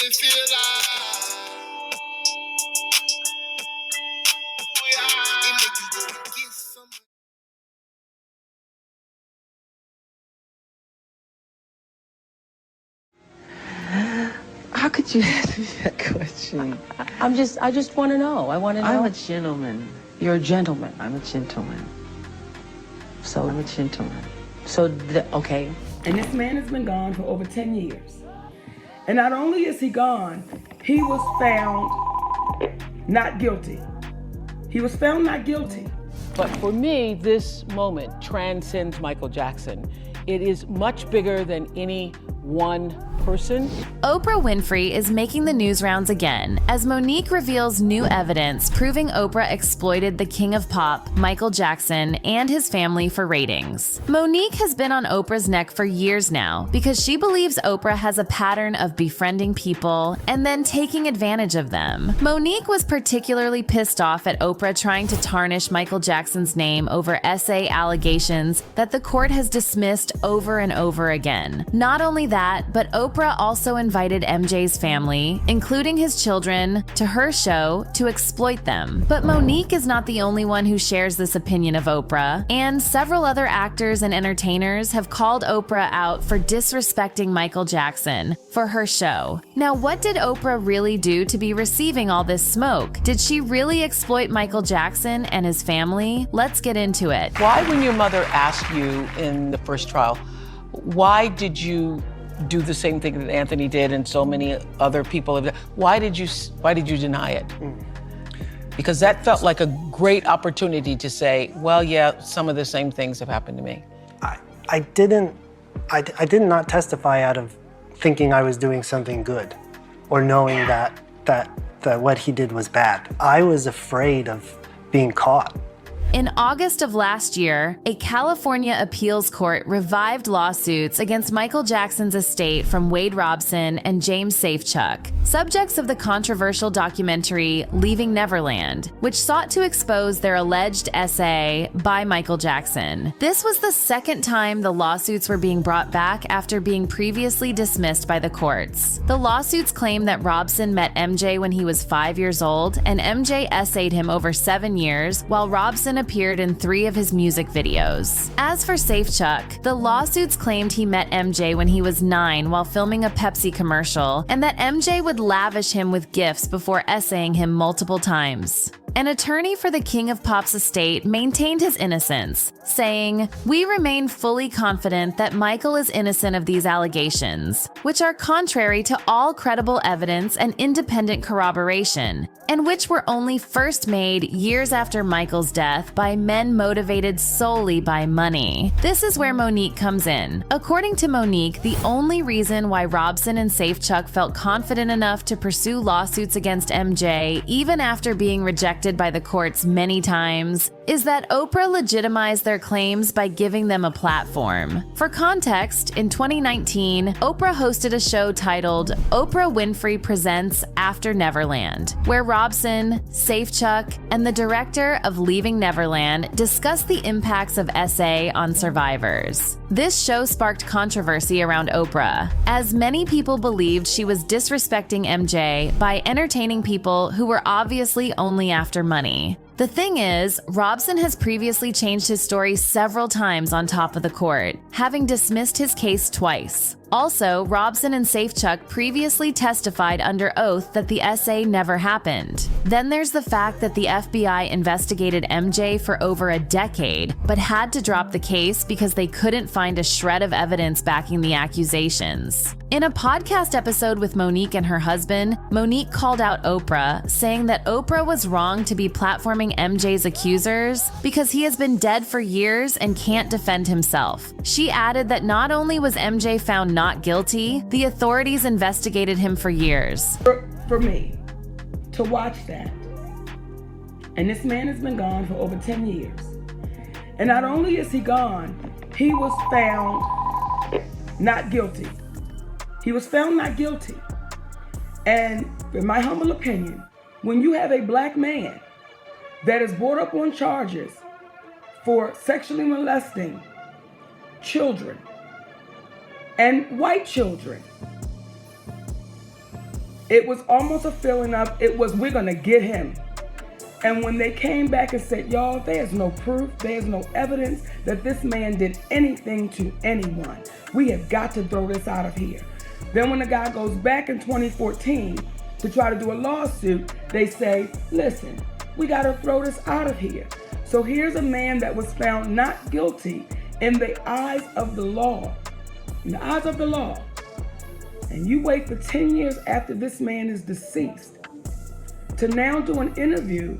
me feel like it make you go and get some. How could you ask me that question? I just want to know. I want to know. I'm a gentleman. You're a gentleman. I'm a gentleman. So I'm a gentleman. So, okay. And this man has been gone for over 10 years. And not only is he gone, he was found not guilty. He was found not guilty. But for me, this moment transcends Michael Jackson. It is much bigger than any one person. Oprah Winfrey is making the news rounds again as Monique reveals new evidence proving Oprah exploited the king of pop, Michael Jackson, and his family for ratings. Monique has been on Oprah's neck for years now because she believes Oprah has a pattern of befriending people and then taking advantage of them. Monique was particularly pissed off at Oprah trying to tarnish Michael Jackson's name over SA allegations that the court has dismissed over and over again. Not only that, but Oprah also invited MJ's family, including his children, to her show to exploit them. But Monique is not the only one who shares this opinion of Oprah, and several other actors and entertainers have called Oprah out for disrespecting Michael Jackson for her show. Now, what did Oprah really do to be receiving all this smoke? Did she really exploit Michael Jackson and his family? Let's get into it. Why, when your mother asked you in the first trial, why did you do the same thing that Anthony did and so many other people have done? Why did you deny it? Because that felt like a great opportunity to say, well, yeah, some of the same things have happened to me. I did not testify out of thinking I was doing something good or knowing that what he did was bad. I was afraid of being caught. In August of last year, a California appeals court revived lawsuits against Michael Jackson's estate from Wade Robson and James Safechuck, subjects of the controversial documentary Leaving Neverland, which sought to expose their alleged SA by Michael Jackson. This was the second time the lawsuits were being brought back after being previously dismissed by the courts. The lawsuits claim that Robson met MJ when he was 5 years old, and MJ essayed him over 7 years, while Robson appeared in 3 of his music videos. As for Safechuck, the lawsuits claimed he met MJ when he was 9 while filming a Pepsi commercial, and that MJ would lavish him with gifts before essaying him multiple times. An attorney for the King of Pop's estate maintained his innocence, saying, "We remain fully confident that Michael is innocent of these allegations, which are contrary to all credible evidence and independent corroboration, and which were only first made years after Michael's death by men motivated solely by money." This is where Monique comes in. According to Monique, the only reason why Robson and Safechuck felt confident enough to pursue lawsuits against MJ, even after being rejected by the courts many times, is that Oprah legitimized their claims by giving them a platform. For context, in 2019, Oprah hosted a show titled Oprah Winfrey Presents After Neverland, where Robson, Safechuck, and the director of Leaving Neverland discussed the impacts of SA on survivors. This show sparked controversy around Oprah, as many people believed she was disrespecting MJ by entertaining people who were obviously only after money. The thing is, Robson has previously changed his story several times on top of the court, having dismissed his case twice. Also, Robson and Safechuck previously testified under oath that the SA never happened. Then there's the fact that the FBI investigated MJ for over a decade, but had to drop the case because they couldn't find a shred of evidence backing the accusations. In a podcast episode with Monique and her husband, Monique called out Oprah, saying that Oprah was wrong to be platforming MJ's accusers because he has been dead for years and can't defend himself. She added that not only was MJ found not guilty, the authorities investigated him for years. For me to watch that, and this man has been gone for over 10 years, and not only is he gone, he was found not guilty. He was found not guilty. And in my humble opinion, when you have a black man that is brought up on charges for sexually molesting children and white children, it was almost a feeling of, we're gonna get him. And when they came back and said, y'all, there's no proof, there's no evidence that this man did anything to anyone. We have got to throw this out of here. Then when the guy goes back in 2014 to try to do a lawsuit, they say, listen, we got to throw this out of here. So here's a man that was found not guilty in the eyes of the law. In the eyes of the law. And you wait for 10 years after this man is deceased to now do an interview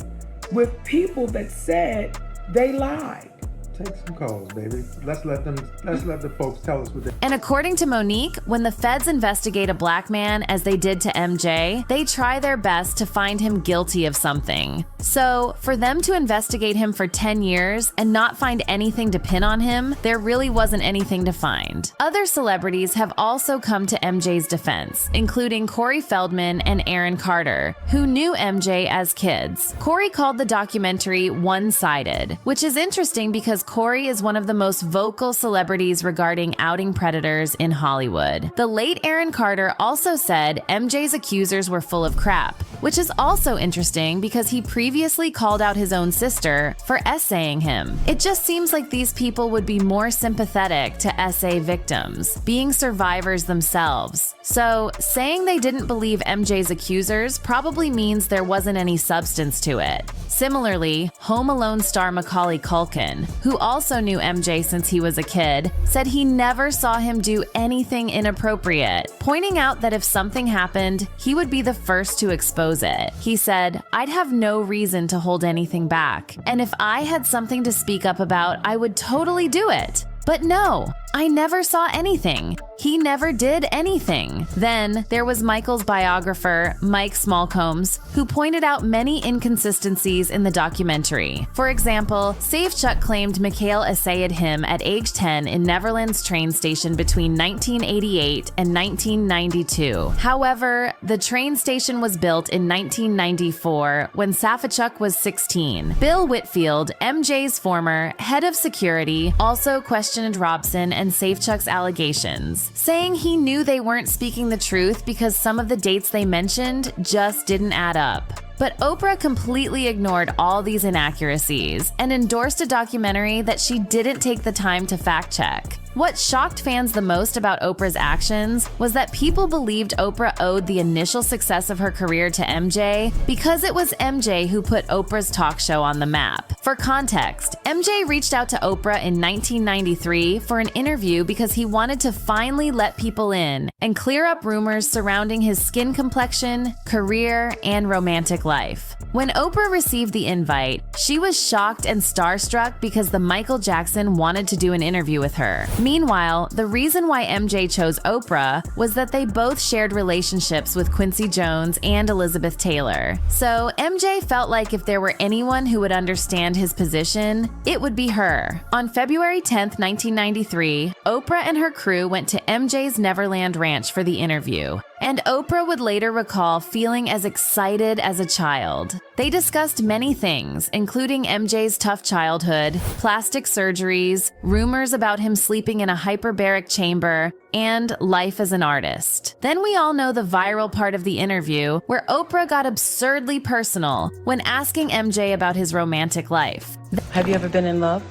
with people that said they lied. Take some calls, baby. Let's let the folks tell us what they. And according to Monique, when the feds investigate a black man as they did to MJ, they try their best to find him guilty of something. So for them to investigate him for 10 years and not find anything to pin on him, there really wasn't anything to find. Other celebrities have also come to MJ's defense, including Corey Feldman and Aaron Carter, who knew MJ as kids. Corey called the documentary one-sided, which is interesting because Corey is one of the most vocal celebrities regarding outing predators in Hollywood. The late Aaron Carter also said MJ's accusers were full of crap, which is also interesting because he previously called out his own sister for essaying him. It just seems like these people would be more sympathetic to essay victims, being survivors themselves. So saying they didn't believe MJ's accusers probably means there wasn't any substance to it. Similarly, Home Alone star Macaulay Culkin, who also knew MJ since he was a kid, said he never saw him do anything inappropriate, pointing out that if something happened, he would be the first to expose it. He said, "I'd have no reason to hold anything back, and if I had something to speak up about, I would totally do it. But no, I never saw anything. He never did anything." Then there was Michael's biographer, Mike Smallcombs, who pointed out many inconsistencies in the documentary. For example, Safechuck claimed Mikhail essayed him at age 10 in Neverland's train station between 1988 and 1992. However, the train station was built in 1994 when Safechuck was 16. Bill Whitfield, MJ's former head of security, also questioned Robson and Safechuck's allegations, saying he knew they weren't speaking the truth because some of the dates they mentioned just didn't add up. But Oprah completely ignored all these inaccuracies and endorsed a documentary that she didn't take the time to fact check. What shocked fans the most about Oprah's actions was that people believed Oprah owed the initial success of her career to MJ because it was MJ who put Oprah's talk show on the map. For context, MJ reached out to Oprah in 1993 for an interview because he wanted to finally let people in and clear up rumors surrounding his skin complexion, career, and romantic life. When Oprah received the invite, she was shocked and starstruck because the Michael Jackson wanted to do an interview with her. Meanwhile, the reason why MJ chose Oprah was that they both shared relationships with Quincy Jones and Elizabeth Taylor. So MJ felt like if there were anyone who would understand his position, it would be her. On February 10th, 1993, Oprah and her crew went to MJ's Neverland Ranch for the interview. And Oprah would later recall feeling as excited as a child. They discussed many things, including MJ's tough childhood, plastic surgeries, rumors about him sleeping in a hyperbaric chamber, and life as an artist. Then we all know the viral part of the interview where Oprah got absurdly personal when asking MJ about his romantic life. Have you ever been in love?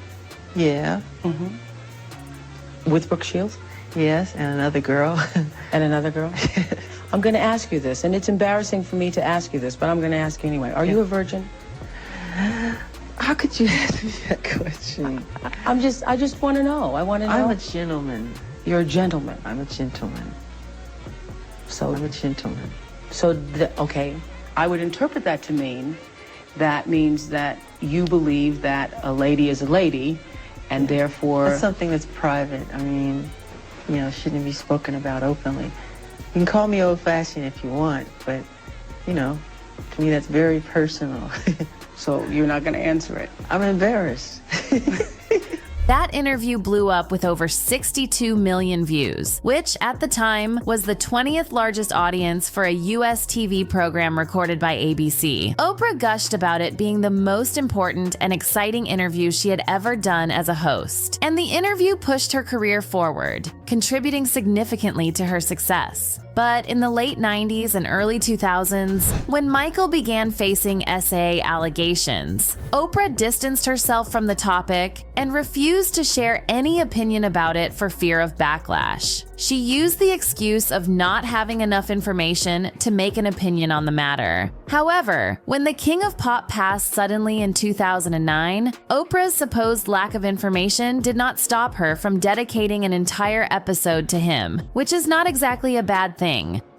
Yeah. With Brooke Shields? Yes, and another girl. And another girl? I'm going to ask you this, and it's embarrassing for me to ask you this, but I'm going to ask you anyway. Are you a virgin? How could you ask me that question? I just want to know. I want to know. I'm a gentleman. You're a gentleman. I'm a gentleman. So I'm a gentleman. So, okay, I would interpret that to mean that means that you believe that a lady is a lady, and therefore... That's something that's private. I mean, you know, shouldn't be spoken about openly. You can call me old-fashioned if you want, but, you know, to me that's very personal. So you're not going to answer it? I'm embarrassed. That interview blew up with over 62 million views, which at the time was the 20th largest audience for a US TV program recorded by ABC. Oprah gushed about it being the most important and exciting interview she had ever done as a host. And the interview pushed her career forward. contributing significantly to her success. But in the late 90s and early 2000s, when Michael began facing SA allegations, Oprah distanced herself from the topic and refused to share any opinion about it for fear of backlash. She used the excuse of not having enough information to make an opinion on the matter. However, when the King of Pop passed suddenly in 2009, Oprah's supposed lack of information did not stop her from dedicating an entire episode to him, which is not exactly a bad thing.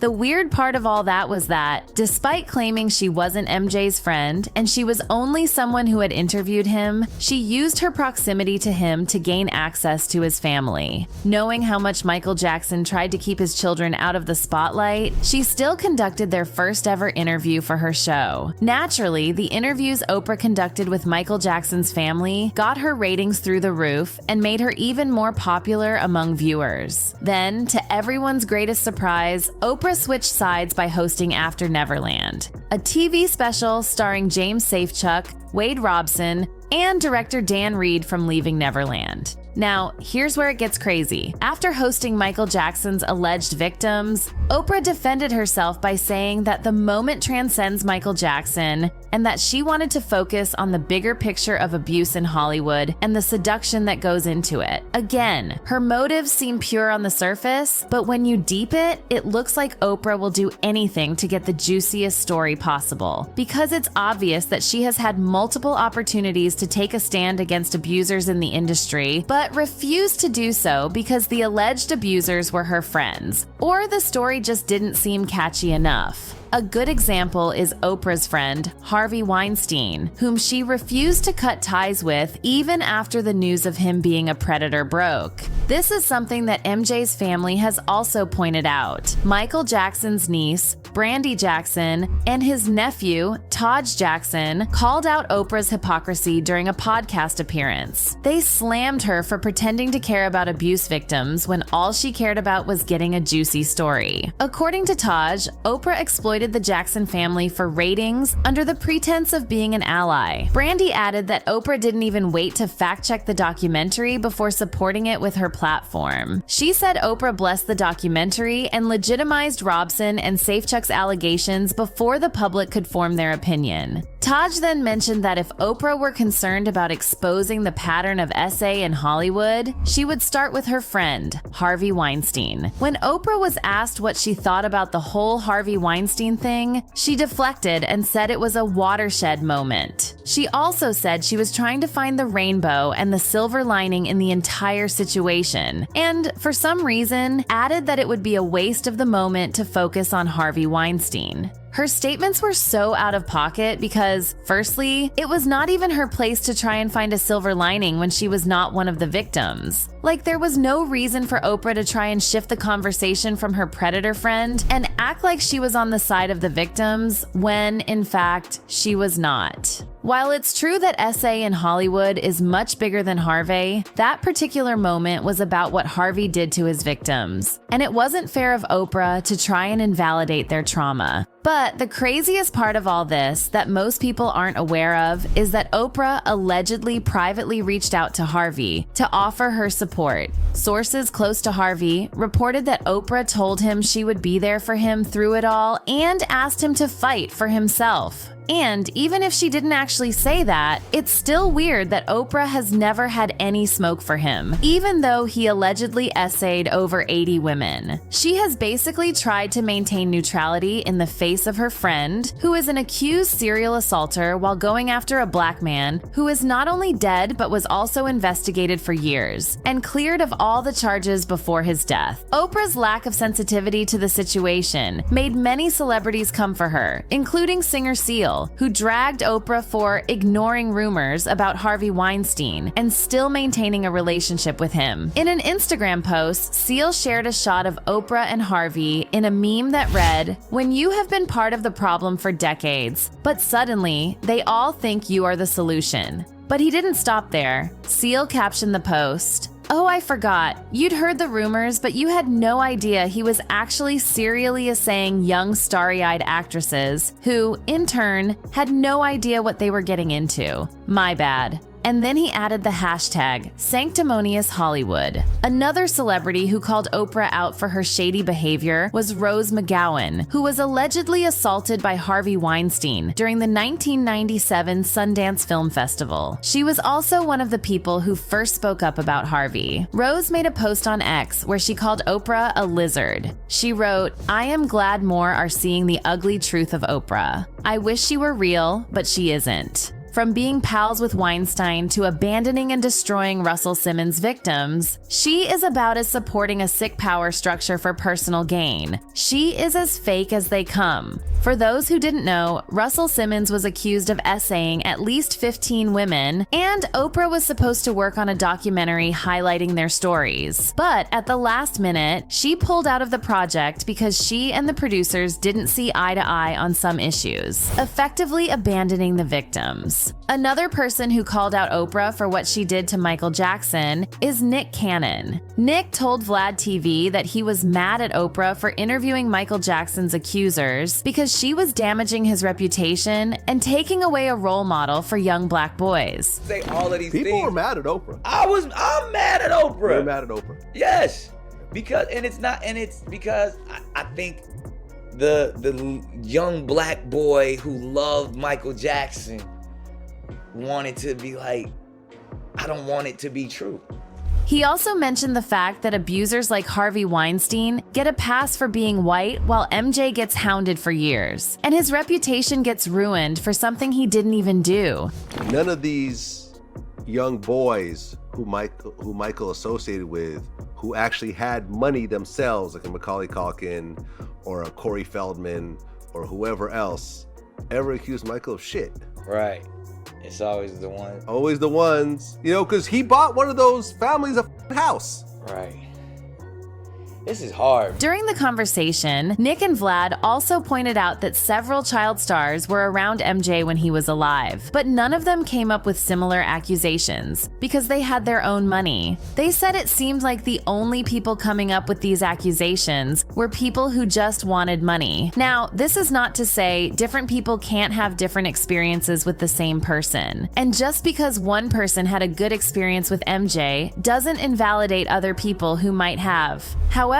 The weird part of all that was that, despite claiming she wasn't MJ's friend and she was only someone who had interviewed him, she used her proximity to him to gain access to his family. Knowing how much Michael Jackson tried to keep his children out of the spotlight, she still conducted their first ever interview for her show. Naturally, the interviews Oprah conducted with Michael Jackson's family got her ratings through the roof and made her even more popular among viewers. Then, to everyone's greatest surprise, Oprah switched sides by hosting After Neverland, a TV special starring James Safechuck, Wade Robson, and director Dan Reed from Leaving Neverland. Now, here's where it gets crazy. After hosting Michael Jackson's alleged victims, Oprah defended herself by saying that the moment transcends Michael Jackson and that she wanted to focus on the bigger picture of abuse in Hollywood and the seduction that goes into it. Again, her motives seem pure on the surface, but when you deep it, it looks like Oprah will do anything to get the juiciest story possible, because it's obvious that she has had multiple opportunities to take a stand against abusers in the industry, but refused to do so because the alleged abusers were her friends, or the story just didn't seem catchy enough. A good example is Oprah's friend, Harvey Weinstein, whom she refused to cut ties with even after the news of him being a predator broke. This is something that MJ's family has also pointed out. Michael Jackson's niece, Brandy Jackson, and his nephew, Taj Jackson, called out Oprah's hypocrisy during a podcast appearance. They slammed her for pretending to care about abuse victims when all she cared about was getting a juicy story. According to Taj, Oprah exploited the Jackson family for ratings under the pretense of being an ally. Brandy added that Oprah didn't even wait to fact-check the documentary before supporting it with her platform. She said Oprah blessed the documentary and legitimized Robson and Safechuck's allegations before the public could form their opinion. Taj then mentioned that if Oprah were concerned about exposing the pattern of SA in Hollywood, she would start with her friend, Harvey Weinstein. When Oprah was asked what she thought about the whole Harvey Weinstein thing, she deflected and said it was a watershed moment. She also said she was trying to find the rainbow and the silver lining in the entire situation, and for some reason, added that it would be a waste of the moment to focus on Harvey Weinstein. Her statements were so out of pocket because, firstly, it was not even her place to try and find a silver lining when she was not one of the victims. Like, there was no reason for Oprah to try and shift the conversation from her predator friend and act like she was on the side of the victims when, in fact, she was not. While it's true that SA in Hollywood is much bigger than Harvey, that particular moment was about what Harvey did to his victims, and it wasn't fair of Oprah to try and invalidate their trauma. But the craziest part of all this that most people aren't aware of is that Oprah allegedly privately reached out to Harvey to offer her support. Sources close to Harvey reported that Oprah told him she would be there for him through it all and asked him to fight for himself. And even if she didn't actually say that, it's still weird that Oprah has never had any smoke for him, even though he allegedly essayed over 80 women. She has basically tried to maintain neutrality in the face of her friend, who is an accused serial assaulter while going after a black man who is not only dead but was also investigated for years and cleared of all the charges before his death. Oprah's lack of sensitivity to the situation made many celebrities come for her, including singer Seal, who dragged Oprah for ignoring rumors about Harvey Weinstein and still maintaining a relationship with him. In an Instagram post, Seal shared a shot of Oprah and Harvey in a meme that read, "When you have been part of the problem for decades, but suddenly they all think you are the solution." But he didn't stop there. Seal captioned the post, "Oh, I forgot. You'd heard the rumors, but you had no idea he was actually serially assaying young starry-eyed actresses who, in turn, had no idea what they were getting into. My bad." and then he added the hashtag Sanctimonious Hollywood. Another celebrity who called Oprah out for her shady behavior was Rose McGowan, who was allegedly assaulted by Harvey Weinstein during the 1997 Sundance Film Festival. She was also one of the people who first spoke up about Harvey. Rose made a post on X where she called Oprah a lizard. She wrote, "I am glad more are seeing the ugly truth of Oprah. I wish she were real, but she isn't." From being pals with Weinstein to abandoning and destroying Russell Simmons' victims, she is about as supporting a sick power structure for personal gain. She is as fake as they come. For those who didn't know, Russell Simmons was accused of essaying at least 15 women, and Oprah was supposed to work on a documentary highlighting their stories. But at the last minute, she pulled out of the project because she and the producers didn't see eye to eye on some issues, effectively abandoning the victims. Another person who called out Oprah for what she did to Michael Jackson is Nick Cannon. Nick told Vlad TV that he was mad at Oprah for interviewing Michael Jackson's accusers because she was damaging his reputation and taking away a role model for young black boys. Say all of these People things. were mad at Oprah. I'm mad at Oprah. You're mad at Oprah. Yes, because it's because I think the young black boy who loved Michael Jackson wanted to be like, I don't want it to be true. He also mentioned the fact that abusers like Harvey Weinstein get a pass for being white while MJ gets hounded for years, and his reputation gets ruined for something he didn't even do. None of these young boys who Michael associated with, who actually had money themselves, like a Macaulay Culkin or a Corey Feldman or whoever else, ever accused Michael of shit. Right. It's always the one. Always the ones, because he bought one of those families a house. Right. This is hard. During the conversation, Nick and Vlad also pointed out that several child stars were around MJ when he was alive, but none of them came up with similar accusations because they had their own money. They said it seemed like the only people coming up with these accusations were people who just wanted money. Now, this is not to say different people can't have different experiences with the same person. And just because one person had a good experience with MJ doesn't invalidate other people who might have. However,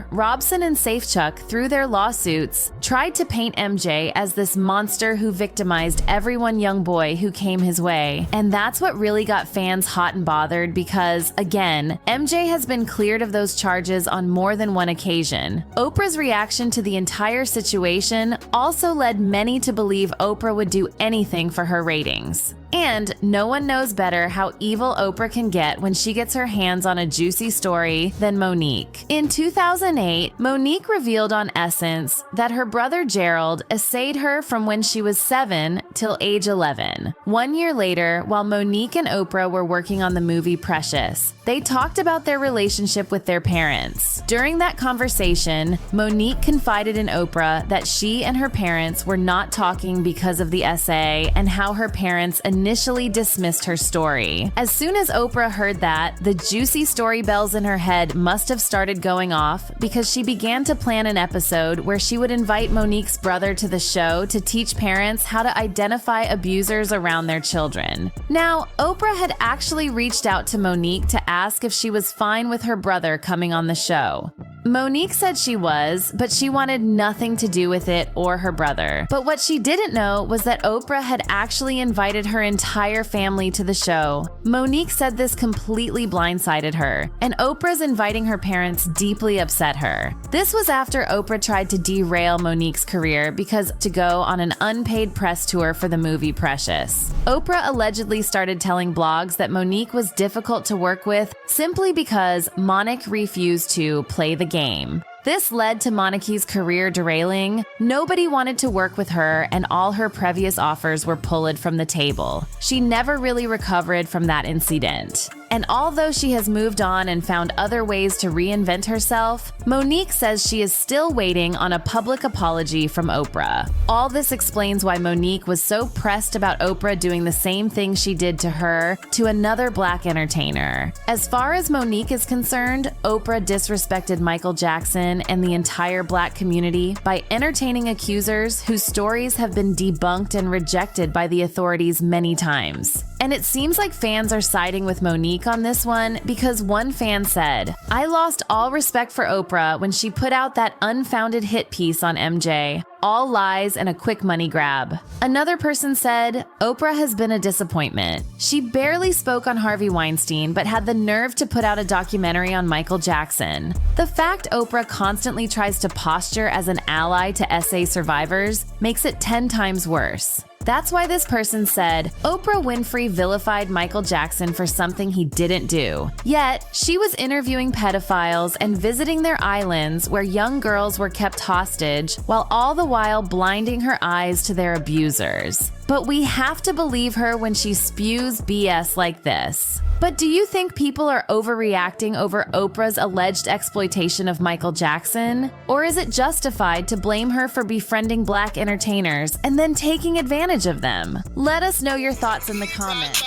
Robson and Safechuck, through their lawsuits, tried to paint MJ as this monster who victimized every one young boy who came his way. And that's what really got fans hot and bothered because, again, MJ has been cleared of those charges on more than one occasion. Oprah's reaction to the entire situation also led many to believe Oprah would do anything for her ratings. And no one knows better how evil Oprah can get when she gets her hands on a juicy story than Monique. In 2008, Monique revealed on Essence that her brother Gerald essayed her from when she was 7 till age 11. 1 year later, while Monique and Oprah were working on the movie Precious, they talked about their relationship with their parents. During that conversation, Monique confided in Oprah that she and her parents were not talking because of the essay and how her parents initially dismissed her story. As soon as Oprah heard that, the juicy story bells in her head must have started going off because she began to plan an episode where she would invite Monique's brother to the show to teach parents how to identify abusers around their children. Now, Oprah had actually reached out to Monique to ask if she was fine with her brother coming on the show. Monique said she was, but she wanted nothing to do with it or her brother. But what she didn't know was that Oprah had actually invited her entire family to the show. Monique said this completely blindsided her, and Oprah's inviting her parents deeply upset her. This was after Oprah tried to derail Monique's career because to go on an unpaid press tour for the movie Precious. Oprah allegedly started telling blogs that Monique was difficult to work with simply because Monique refused to play the game. This led to Monique's career derailing. Nobody wanted to work with her, and all her previous offers were pulled from the table. She never really recovered from that incident. And although she has moved on and found other ways to reinvent herself, Monique says she is still waiting on a public apology from Oprah. All this explains why Monique was so pressed about Oprah doing the same thing she did to her to another black entertainer. As far as Monique is concerned, Oprah disrespected Michael Jackson and the entire black community by entertaining accusers whose stories have been debunked and rejected by the authorities many times. And it seems like fans are siding with Monique on this one because one fan said, "I lost all respect for Oprah when she put out that unfounded hit piece on MJ. All lies and a quick money grab." Another person said, "Oprah has been a disappointment. She barely spoke on Harvey Weinstein, but had the nerve to put out a documentary on Michael Jackson. The fact Oprah constantly tries to posture as an ally to SA survivors makes it 10 times worse." That's why this person said, Oprah Winfrey vilified Michael Jackson for something he didn't do. Yet, she was interviewing pedophiles and visiting their islands where young girls were kept hostage, while all the while blinding her eyes to their abusers. But we have to believe her when she spews BS like this. But do you think people are overreacting over Oprah's alleged exploitation of Michael Jackson? Or is it justified to blame her for befriending black entertainers and then taking advantage of them? Let us know your thoughts in the comments.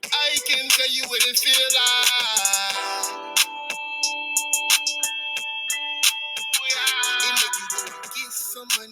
I can tell you what it feel like.